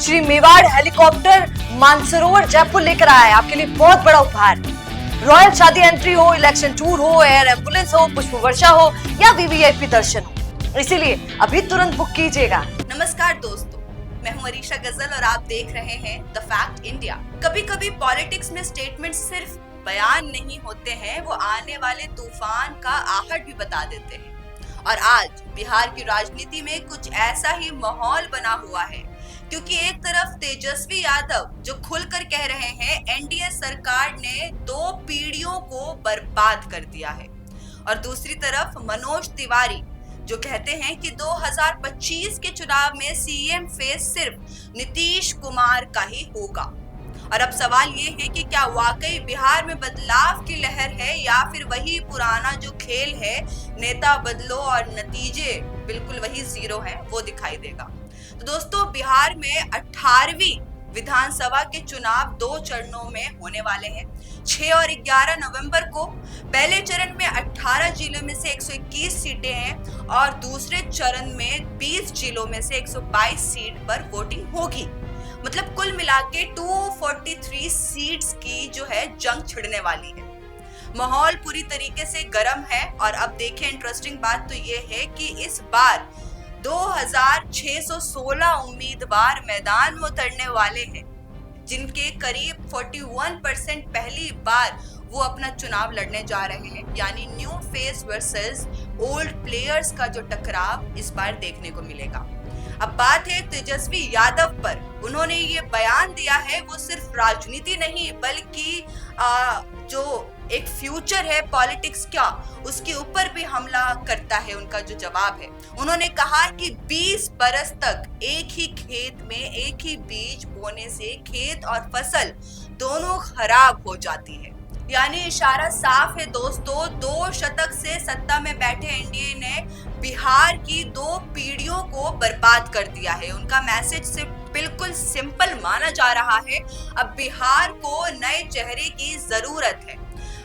Shri Mewar helicopter Mansarovar Jaipur लेकर आया है आपके लिए बहुत बड़ा उपहार। रॉयल शादी एंट्री हो, इलेक्शन टूर हो, एयर एम्बुलेंस हो, पुष्प वर्षा हो या वीवीआईपी दर्शन हो, इसीलिए अभी तुरंत बुक कीजिएगा। नमस्कार दोस्तों, मैं हूं अरीशा गजल और आप देख रहे हैं द फैक्ट इंडिया। कभी कभी पॉलिटिक्स में स्टेटमेंट सिर्फ बयान नहीं होते हैं, वो आने वाले तूफान का आहट भी बता देते हैं। और आज बिहार की राजनीति में कुछ ऐसा ही माहौल बना हुआ है, क्योंकि एक तरफ तेजस्वी यादव जो खुलकर कह रहे हैं एनडीए सरकार ने 2 पीढ़ियों को बर्बाद कर दिया है, और दूसरी तरफ मनोज तिवारी जो कहते हैं कि 2025 के चुनाव में सीएम फेस सिर्फ नीतीश कुमार का ही होगा। और अब सवाल ये है कि क्या वाकई बिहार में बदलाव की लहर है या फिर वही पुराना जो खेल है, नेता बदलो और नतीजे बिल्कुल वही जीरो है, वो दिखाई देगा। तो दोस्तों, बिहार में 18वीं विधानसभा के चुनाव 2 चरणों में होने वाले हैं। 6 और 11 नवंबर को पहले चरण में 18 जिलों में से 121 सीटें हैं और दूसरे चरण में 20 जिलों में से 122 सीट पर वोटिंग होगी। मतलब कुल मिला के 243 सीट्स की जो है जंग छिड़ने वाली है। माहौल पूरी तरीके से गर्म है और अब देखें, इंटरेस्टिंग बात तो ये है कि इस बार 2616 उम्मीदवार मैदान में उतरने वाले हैं, जिनके करीब 41% पहली बार वो अपना चुनाव लड़ने जा रहे हैं। यानी new face versus old players का जो टकराव इस बार देखने को मिलेगा। अब बात है तेजस्वी यादव पर। उन्होंने ये बयान दिया है, वो सिर्फ राजनीति नहीं बल्कि जो एक फ्यूचर है पॉलिटिक्स का, उसके ऊपर भी हमला करता है। उनका जो जवाब है, उन्होंने कहा कि 20 बरस तक एक ही खेत में एक ही बीज बोने से खेत और फसल दोनों खराब हो जाती है। यानी इशारा साफ है दोस्तों, 2 शतक से सत्ता में बैठे एनडीए ने बिहार की 2 पीढ़ियों को बर्बाद कर दिया है। उनका मैसेज सिर्फ बिल्कुल सिंपल माना जा रहा है, अब बिहार को नए चेहरे की जरूरत है।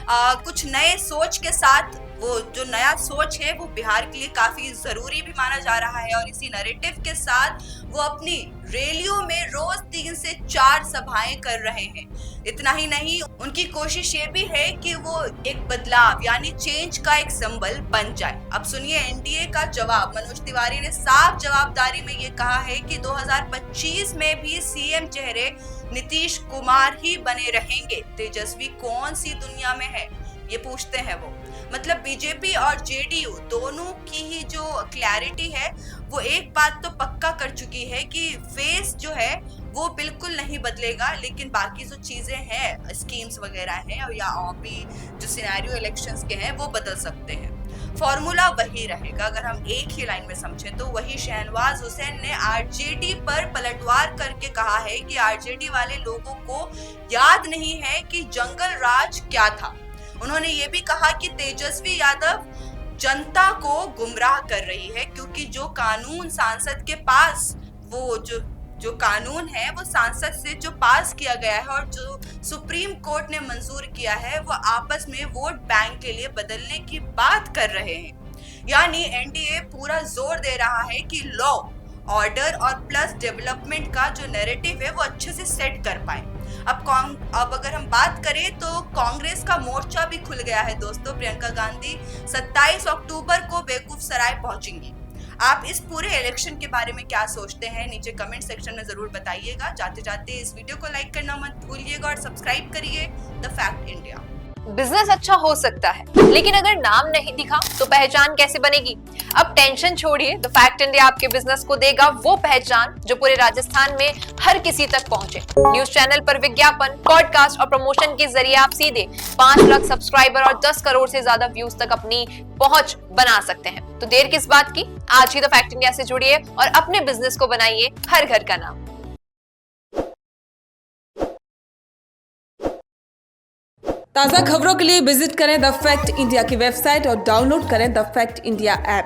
कुछ नए सोच के साथ, वो जो नया सोच है वो बिहार के लिए काफी जरूरी भी माना जा रहा है। और इसी नैरेटिव के साथ वो अपनी रैलियों में रोज 3 से 4 सभाएं कर रहे हैं। इतना ही नहीं, उनकी कोशिश ये भी है कि वो एक बदलाव यानी चेंज का एक सिंबल बन जाए। अब सुनिए एनडीए का जवाब। मनोज तिवारी ने साफ जवाबदारी में ये कहा है कि 2025 में भी सीएम चेहरे नीतीश कुमार ही बने रहेंगे। तेजस्वी कौन सी दुनिया में है, ये पूछते हैं वो। मतलब बीजेपी और जेडीयू दोनों की ही जो क्लैरिटी है, वो एक बात तो पक्का कर चुकी है कि फेस जो है वो बिल्कुल नहीं बदलेगा, लेकिन बाकी जो चीजें हैं, स्कीम्स वगैरह हैं या और भी जो सिनेरियो इलेक्शंस के हैं, वो बदल सकते हैं। फॉर्मूला वही रहेगा। अगर हम एक ही लाइन में समझें तो वही शहनवाज हुसैन ने आरजेडी पर पलटवार करके कहा है कि आरजेडी वाले लोगों को याद नहीं है कि जंगल राज क्या था। उन्होंने ये भी कहा कि तेजस्वी यादव जनता को गुमराह कर रही है, क्योंकि जो कानून सांसद के पास, वो जो कानून है वो सांसद से जो पास किया गया है और जो सुप्रीम कोर्ट ने मंजूर किया है, वो आपस में वोट बैंक के लिए बदलने की बात कर रहे हैं। यानी एनडीए पूरा जोर दे रहा है कि लॉ, ऑर्डर और प्लस डेवलपमेंट का जो नैरेटिव है वो अच्छे से सेट कर पाए। अब अगर हम बात करें तो कांग्रेस का मोर्चा भी खुल गया है दोस्तों। प्रियंका गांधी 27 अक्टूबर को बेवकूफ सराय पहुंचेंगी। आप इस पूरे इलेक्शन के बारे में क्या सोचते हैं, नीचे कमेंट सेक्शन में जरूर बताइएगा। जाते जाते इस वीडियो को लाइक करना मत भूलिएगा और सब्सक्राइब करिए द फैक्ट इंडिया। बिजनेस अच्छा हो सकता है, लेकिन अगर नाम नहीं दिखा तो पहचान कैसे बनेगी? अब टेंशन छोड़िए, द फैक्ट इंडिया आपके बिजनेस को देगा वो पहचान जो पूरे राजस्थान में हर किसी तक पहुंचे। न्यूज चैनल पर विज्ञापन, पॉडकास्ट और प्रमोशन के जरिए आप सीधे 5 लाख सब्सक्राइबर और 10 करोड़ से ज्यादा व्यूज तक अपनी पहुंच बना सकते हैं। तो देर किस बात की, आज ही द फैक्ट इंडिया से जुड़िए और अपने बिजनेस को बनाइए हर घर का नाम। ताज़ा खबरों के लिए विजिट करें द फैक्ट इंडिया की वेबसाइट और डाउनलोड करें द फैक्ट इंडिया ऐप।